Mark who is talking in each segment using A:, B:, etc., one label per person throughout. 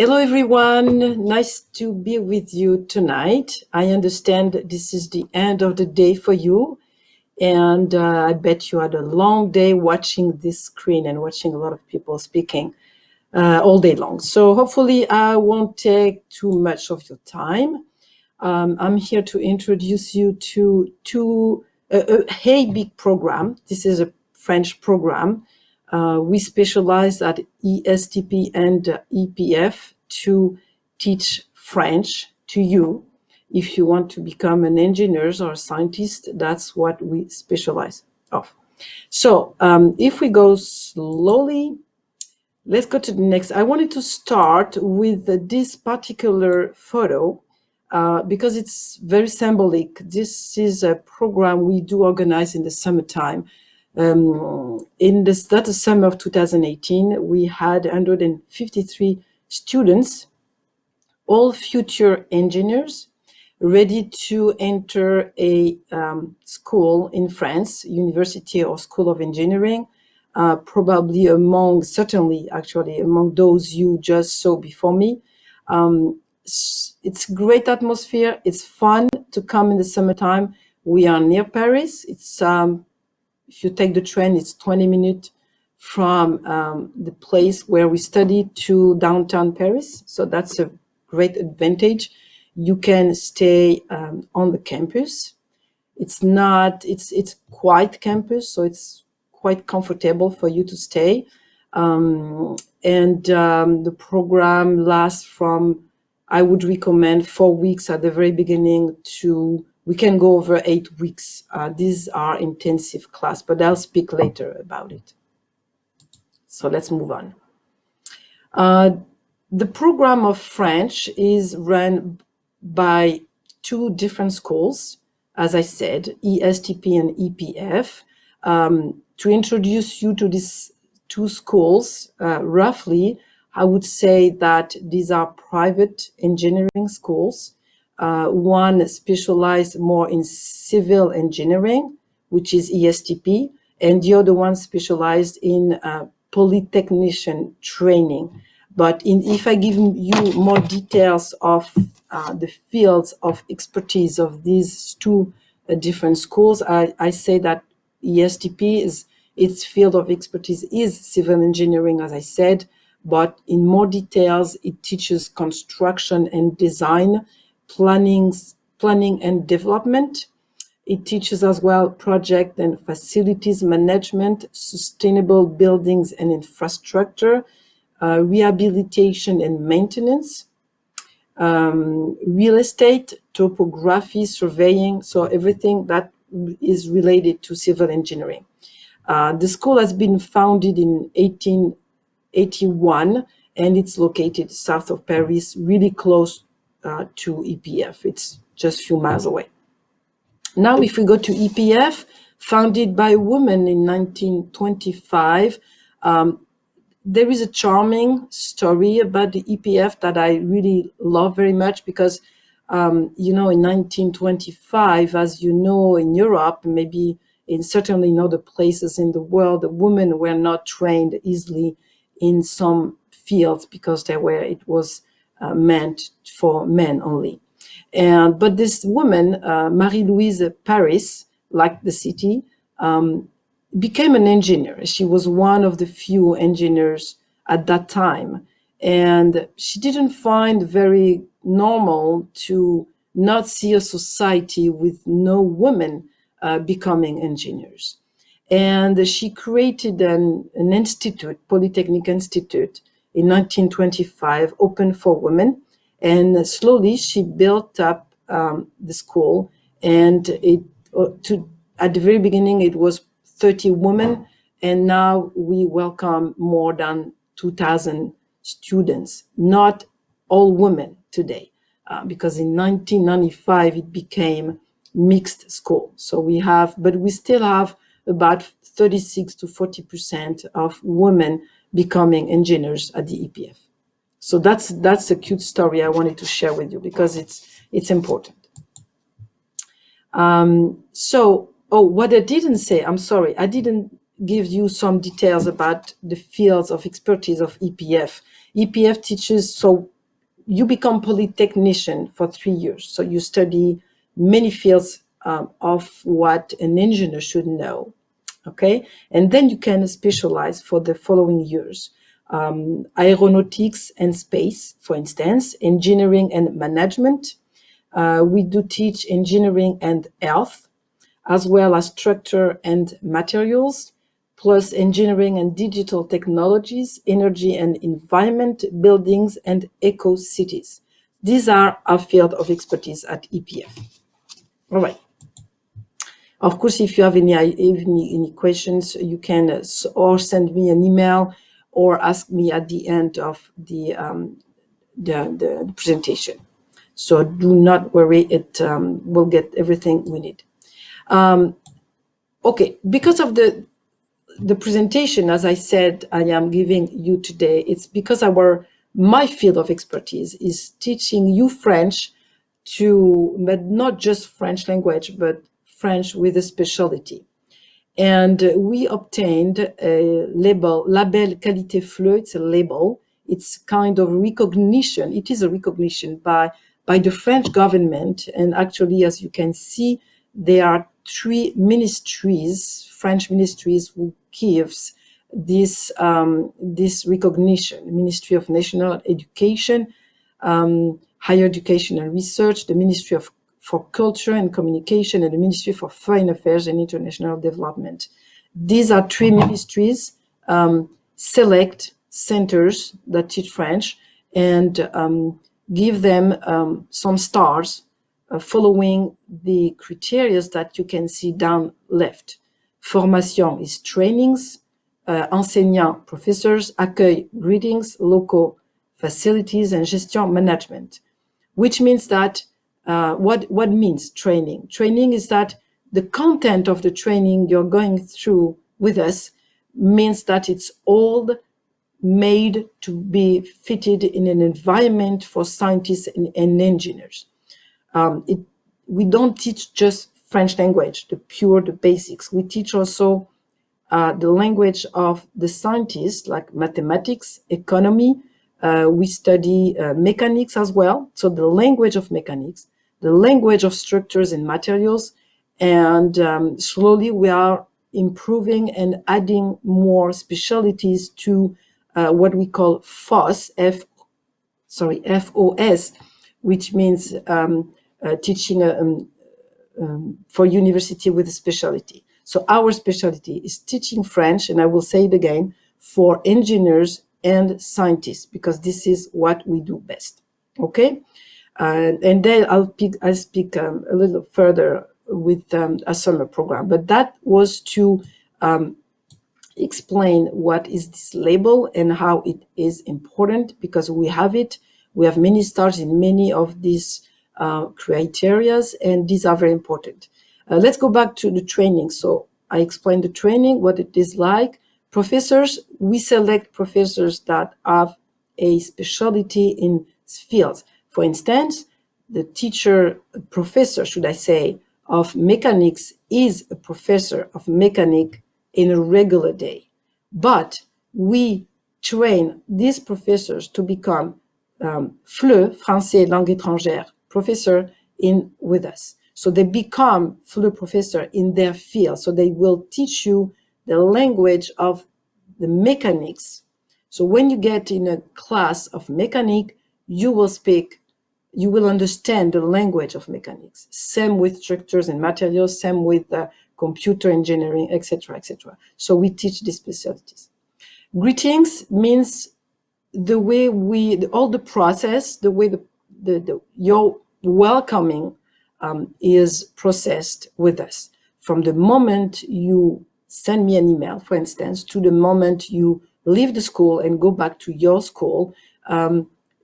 A: Hello, everyone. Nice to be with you tonight. I understand this is the end of the day for you, and I bet you had a long day watching this screen and watching a lot of people speaking all day long. So hopefully I won't take too much of your time. I'm here to introduce you to a big program. This is a French program. We specialize at ESTP and EPF to teach French to you. If you want to become an engineer or a scientist, that's what we specialize of. So if we go slowly, let's go to the next. I wanted to start with this particular photo because it's very symbolic. This is a program we do organize in the summertime. In that summer of 2018, we had 153 students, all future engineers, ready to enter a school in France, university or school of engineering, probably certainly among those you just saw before me. It's great atmosphere. It's fun to come in the summertime. We are near Paris. It's if you take the train, it's 20 minutes from the place where we studied to downtown Paris. So that's a great advantage. You can stay on the campus. It's quiet campus, so it's quite comfortable for you to stay. The program lasts from, I would recommend 4 weeks at the very beginning to, we can go over 8 weeks. These are intensive class, but I'll speak later about it. So let's move on. The program of French is run by 2 different schools, as I said, ESTP and EPF. To introduce you to these 2 schools, roughly, I would say that these are private engineering schools. One specialized more in civil engineering, which is ESTP, and the other one specialized in polytechnician training. But if I give you more details of the fields of expertise of these 2 different schools, I say that ESTP its field of expertise is civil engineering, as I said, but in more details, it teaches construction and design, planning and development. It teaches as well project and facilities management, sustainable buildings and infrastructure, rehabilitation and maintenance, real estate, topography, surveying, so everything that is related to civil engineering. The school has been founded in 1881, and it's located south of Paris, really close to EPF. It's just a few miles away. Now, if we go to EPF, founded by a woman in 1925, there is a charming story about the EPF that I really love very much because, in 1925, as you know, in Europe, maybe certainly in other places in the world, the women were not trained easily in some fields because it was meant for men only. But this woman, Marie-Louise Paris, like the city, became an engineer. She was one of the few engineers at that time. And she didn't find very normal to not see a society with no women becoming engineers. And she created an institute, Polytechnic Institute, in 1925, open for women. And slowly she built up the school. And at the very beginning, it was 30 women, and now we welcome more than 2,000 students, not all women today, because in 1995 it became mixed school. So but we still have about 36 to 40% of women becoming engineers at the EPF. So that's a cute story I wanted to share with you because it's important. What I didn't say, I'm sorry, I didn't give you some details about the fields of expertise of EPF. EPF teaches, so you become polytechnician for 3 years. So you study many fields of what an engineer should know. Okay, and then you can specialize for the following years. Aeronautics and space, for instance, engineering and management. We do teach engineering and health, as well as structure and materials, plus engineering and digital technologies, energy and environment, buildings, and eco-cities. These are our field of expertise at EPF. All right. Of course, if you have any questions, you can or send me an email or ask me at the end of the presentation. So do not worry, we'll get everything we need. Okay, because of the presentation, as I said, I am giving you today, it's because my field of expertise is teaching you French but not just French language, but French with a specialty. And we obtained a label Qualité FLE. It's a label. It's kind of recognition. It is a recognition by the French government. And actually, as you can see, there are 3 ministries, French ministries, who gives this recognition: Ministry of National Education, Higher Education and Research, the Ministry for Culture and Communication, and the Ministry for Foreign Affairs and International Development. These are 3 ministries, select centers that teach French and give them some stars following the criteria that you can see down left. Formation is trainings, enseignants, professors, accueil, greetings, local facilities, and gestion management, which means that what means training? Training is that the content of the training you're going through with us means that it's all made to be fitted in an environment for scientists and engineers. We don't teach just French language, the basics. We teach also the language of the scientists, like mathematics, economy. We study mechanics as well. So the language of mechanics, the language of structures and materials, and slowly we are improving and adding more specialties to what we call FOS, FOS, which means teaching for university with a specialty. So our specialty is teaching French, and I will say it again, for engineers and scientists, because this is what we do best. Okay, and then I'll speak a little further with a summer program, but that was to explain what is this label and how it is important, because we have it. We have many stars in many of these criteria, and these are very important. Let's go back to the training. So I explained the training, what it is like. Professors, we select professors that have a specialty in fields. For instance, the professor, should I say, of mechanics is a professor of mechanics in a regular day. But we train these professors to become FLE, Français Langue Étrangère, professor with us. So they become FLE professor in their field. So they will teach you the language of the mechanics. So when you get in a class of mechanic, you will understand the language of mechanics. Same with structures and materials, same with computer engineering, etc., etc. So we teach these specialties. Greetings means the way all the process, the way your welcoming is processed with us. From the moment you send me an email, for instance, to the moment you leave the school and go back to your school,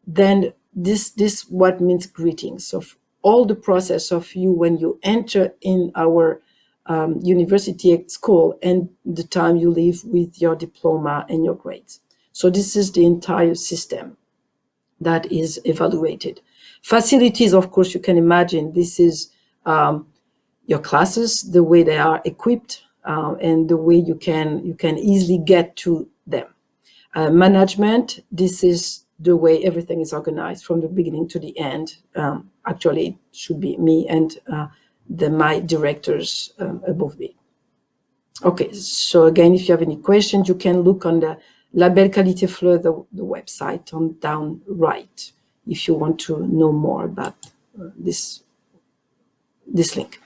A: then this what means greetings. So all the process of you when you enter in our university school and the time you leave with your diploma and your grades. So this is the entire system that is evaluated. Facilities, of course, you can imagine, this is your classes, the way they are equipped, and the way you can easily get to them. Management, this is the way everything is organized from the beginning to the end. Actually, it should be me and my directors above me. Okay, so again, if you have any questions, you can look on the Label Qualité Fleur, the website on down right, if you want to know more about this link.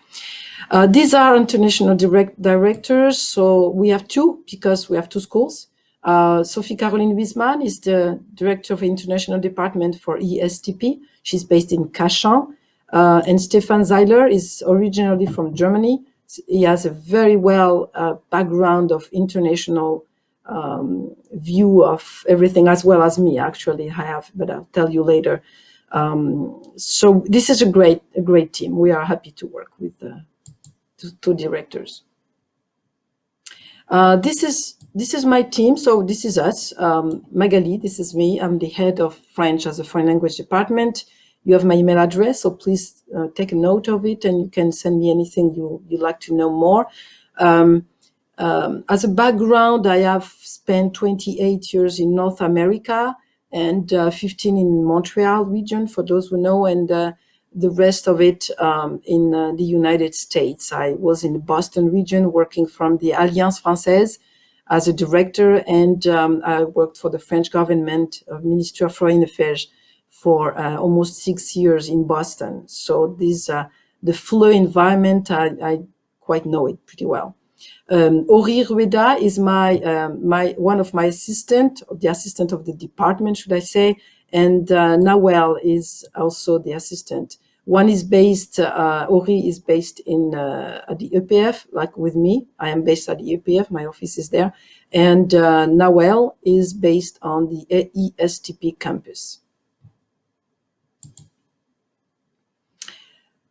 A: These are international directors. So we have two, because we have two schools. Sophie Caroline Wiesmann is the director of the international department for ESTP. She's based in Cachan. And Stefan Zeiler is originally from Germany. He has a very well background of international view of everything, as well as me, actually. I have, but I'll tell you later. So this is a great team. We are happy to work with two directors. This is my team. So this is us. Magali, this is me. I'm the head of French as a foreign language department. You have my email address, so please take a note of it, and you can send me anything you'd like to know more. As a background, I have spent 28 years in North America and 15 in Montreal region, for those who know, and the rest of it in the United States. I was in the Boston region working from the Alliance Française as a director, and I worked for the French government, Ministry of Foreign Affairs, for almost 6 years in Boston. So the FLE environment, I quite know it pretty well. Ori Rueda is one of my assistant, the assistant of the department, should I say, and Nawel is also the assistant. One is based, Ori is based at the EPF, like with me. I am based at the EPF, my office is there. And Nawel is based on the ESTP campus.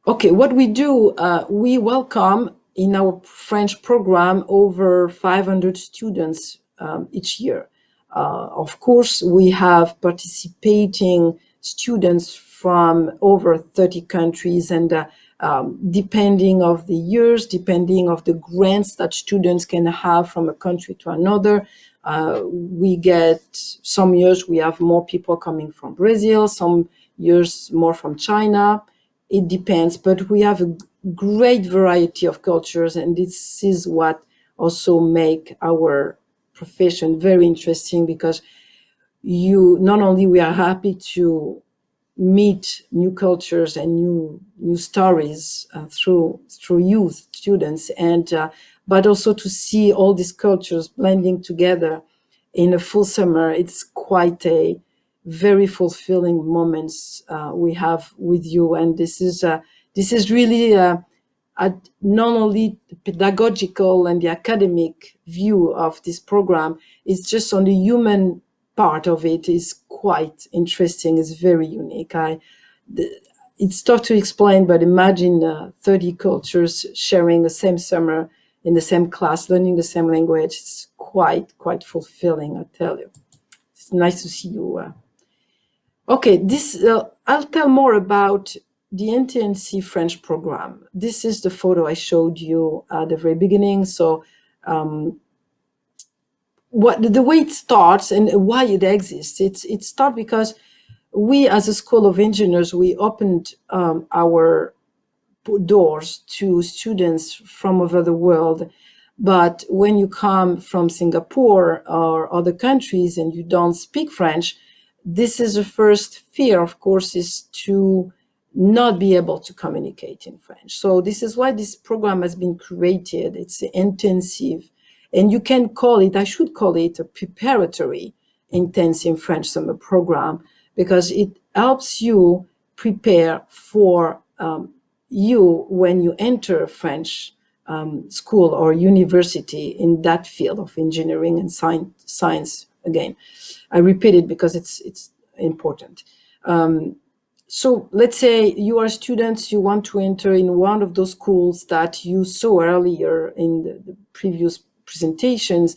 A: Okay, what we do, we welcome in our French program over 500 students each year. Of course, we have participating students from over 30 countries, and depending of the years, depending of the grants that students can have from a country to another, we get, some years we have more people coming from Brazil, some years more from China. It depends, but we have a great variety of cultures, and this is what also make our profession very interesting, because not only we are happy to meet new cultures and new stories through youth students, and but also to see all these cultures blending together in a full summer. It's quite a very fulfilling moments we have with you, and this is really not only the pedagogical and the academic view of this program. It's just on the human part of it is quite interesting. It's very unique. It's tough to explain, but imagine 30 cultures sharing the same summer in the same class, learning the same language. It's quite fulfilling, I tell you. It's nice to see you. Okay, I'll tell more about the Ntnc French program. This is the photo I showed you at the very beginning. So the way it starts and why it exists, it starts because we, as a School of Engineers, we opened our doors to students from over the world. But when you come from Singapore or other countries and you don't speak French, this is the first fear, of course, is to not be able to communicate in French. So this is why this program has been created. It's intensive, and you can call it, I should call it, a preparatory intensive French summer program, because it helps you prepare for you when you enter French school or university in that field of engineering and science. Again, I repeat it because it's important. So let's say you are students, you want to enter in one of those schools that you saw earlier in the previous presentations,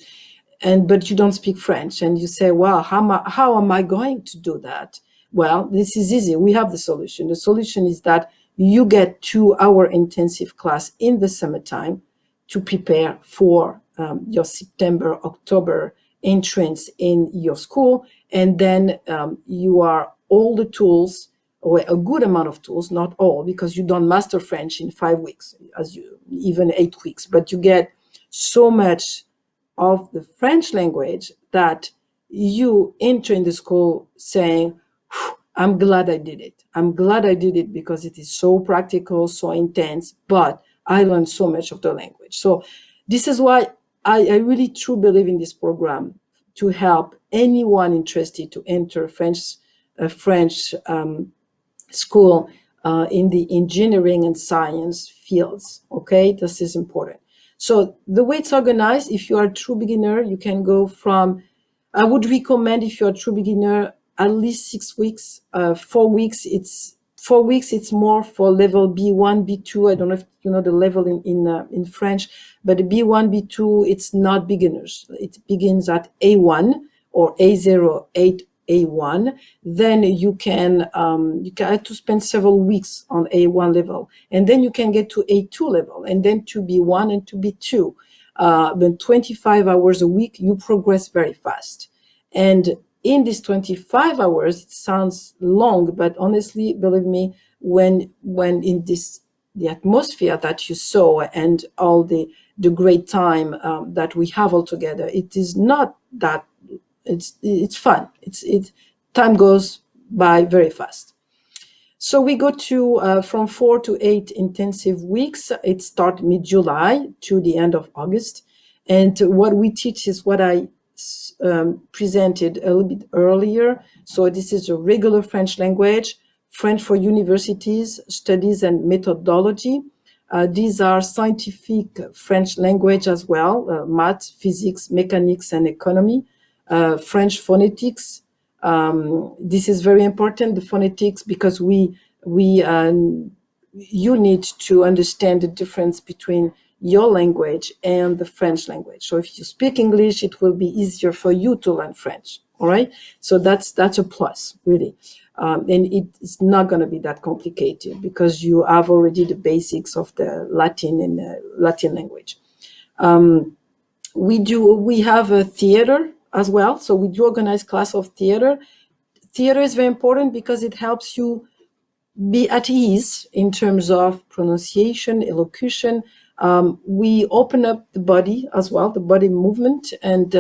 A: but you don't speak French, and you say, well, how am I going to do that? Well, this is easy. We have the solution. The solution is that you get 2-hour intensive class in the summertime to prepare for your September, October entrance in your school, and then you are all the tools, or a good amount of tools, not all, because you don't master French in 5 weeks, even 8 weeks, but you get so much of the French language that you enter in the school saying, I'm glad I did it. I'm glad I did it because it is so practical, so intense, but I learned so much of the language. So this is why I really truly believe in this program to help anyone interested to enter French school in the engineering and science fields. Okay, this is important. So the way it's organized, if you are a true beginner, you can go from, I would recommend, if you're a true beginner, at least 6 weeks. 4 weeks, it's 4 weeks. It's more for level B1, B2. I don't know if you know the level in French, but B1, B2, it's not beginners. It begins at A1 or A0, A1. Then you can have to spend several weeks on A1 level, and then you can get to A2 level, and then to B1 and to B2. But 25 hours a week, you progress very fast. And in these 25 hours, it sounds long, but honestly, believe me, when in this the atmosphere that you saw and all the great time that we have all together, it is not that it's fun. Time goes by very fast. So we go to from 4 to 8 intensive weeks. It starts mid-July to the end of August. And what we teach is what I presented a little bit earlier. So this is a regular French language, French for universities, studies and methodology. These are scientific French language as well, math, physics, mechanics, and economy. French phonetics. This is very important, the phonetics, because you need to understand the difference between your language and the French language. So if you speak English, it will be easier for you to learn French. All right. So that's a plus, really. And it's not going to be that complicated because you have already the basics of the Latin and Latin language. We have a theater as well. So we do organize class of theater. Theater is very important because it helps you be at ease in terms of pronunciation, elocution. We open up the body as well, the body movement, and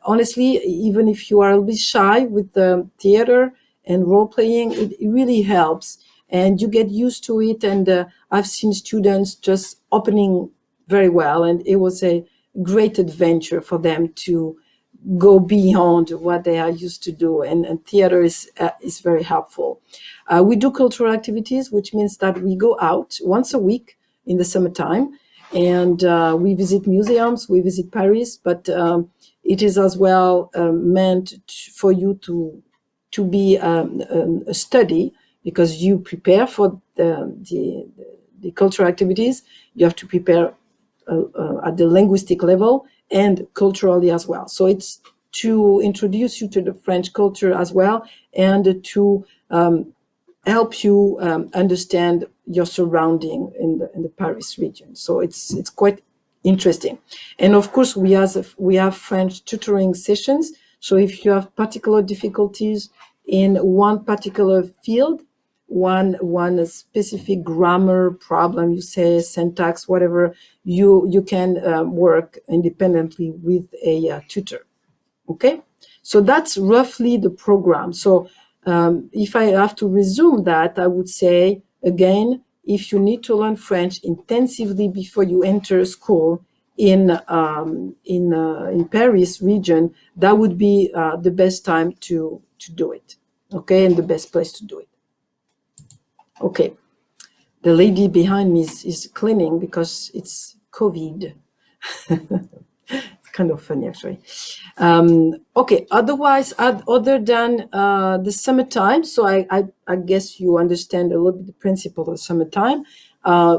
A: honestly, even if you are a little bit shy with the theater and role playing, it really helps, and you get used to it. And I've seen students just opening very well, and it was a great adventure for them to go beyond what they are used to do, and theater is very helpful. We do cultural activities, which means that we go out once a week in the summertime, and we visit museums, we visit Paris, but it is as well meant for you to be a study, because you prepare for the cultural activities. You have to prepare at the linguistic level and culturally as well. So it's to introduce you to the French culture as well, and to help you understand your surrounding in the Paris region. So it's quite interesting. And of course, we have French tutoring sessions. So if you have particular difficulties in one particular field, one specific grammar problem, you say syntax, whatever, you can work independently with a tutor. Okay, so that's roughly the program. So if I have to resume that, I would say, again, if you need to learn French intensively before you enter school in Paris region, that would be the best time to do it. Okay, and the best place to do it. Okay, the lady behind me is cleaning because it's COVID. Kind of funny, actually. Okay, otherwise, other than the summertime, so I guess you understand a little bit the principle of summertime.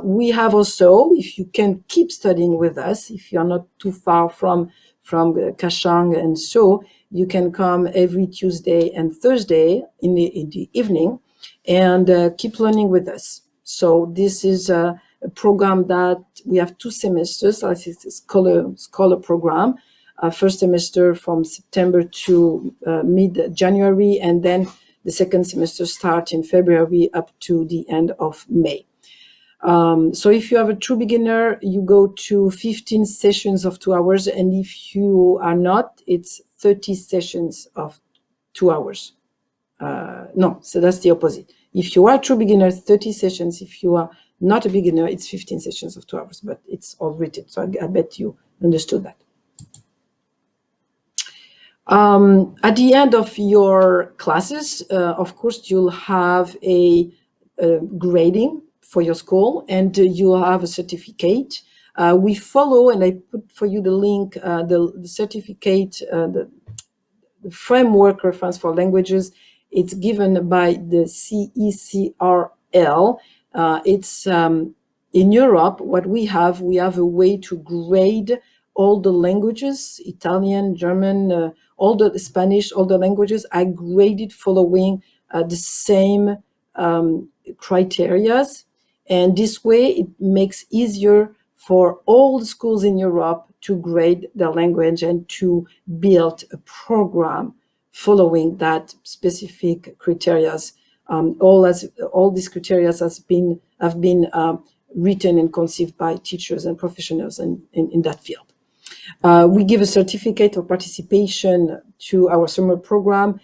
A: We have also, if you can keep studying with us, if you're not too far from Kashang, and so you can come every Tuesday and Thursday in the evening and keep learning with us. So this is a program that we have 2 semesters. It's a scholar program. first semester from September to mid-January, and then the second semester starts in February up to the end of May. So if you have a true beginner, you go to 15 sessions of 2 hours, and if you are not, it's 30 sessions of 2 hours. No, so that's the opposite. If you are a true beginner, 30 sessions. If you are not a beginner, it's 15 sessions of 2 hours, but it's all written. So I bet you understood that. At the end of your classes, of course, you'll have a grading for your school, and you'll have a certificate. We follow, and I put for you the link, the certificate, the framework reference for languages. It's given by the CECRL. It's in Europe. What we have a way to grade all the languages: Italian, German, all the Spanish, all the languages are graded following the same criteria. And this way, it makes easier for all the schools in Europe to grade their language and to build a program following that specific criteria. All these criteria have been written and conceived by teachers and professionals in that field. We give a certificate of participation to our summer program,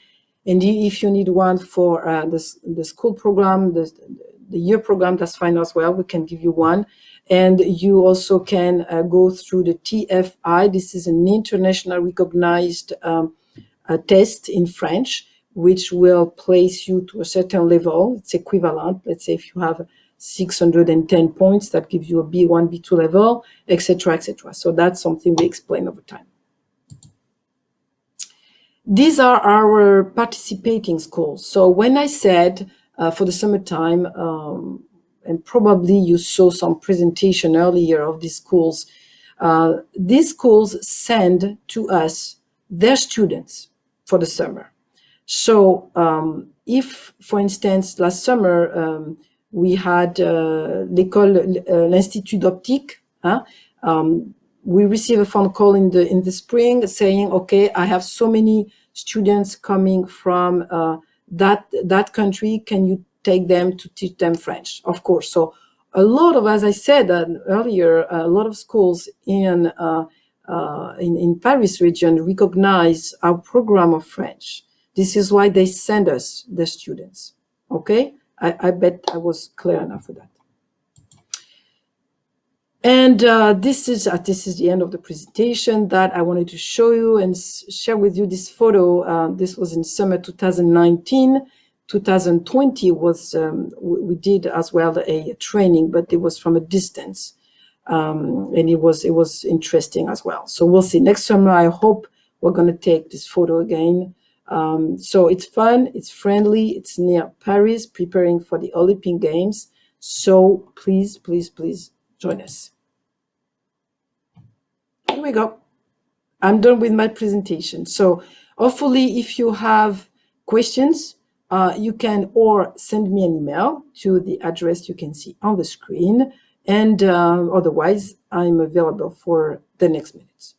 A: and if you need one for the school program, the year program, that's fine as well. We can give you one. And you also can go through the TFI. This is an international recognized test in French, which will place you to a certain level. It's equivalent. Let's say if you have 610 points, that gives you a B1, B2 level, etc., etc. So that's something we explain over time. These are our participating schools. So when I said for the summertime, and probably you saw some presentation earlier of these schools send to us their students for the summer. So if, for instance, last summer we had l'Institut d'Optique, we received a phone call in the spring saying, okay, I have so many students coming from that country. Can you take them to teach them French? Of course. So a lot of, as I said earlier, a lot of schools in Paris region recognize our program of French. This is why they send us the students. Okay, I bet I was clear enough with that. And this is the end of the presentation that I wanted to show you and share with you this photo. This was in summer 2019. 2020 was, we did as well a training, but it was from a distance. And it was interesting as well. So we'll see. Next summer, I hope we're going to take this photo again. So it's fun, it's friendly, it's near Paris, preparing for the Olympic Games. So please, please, please join us. Here we go. I'm done with my presentation. So hopefully if you have questions, you can or send me an email to the address you can see on the screen. And otherwise, I'm available for the next minutes.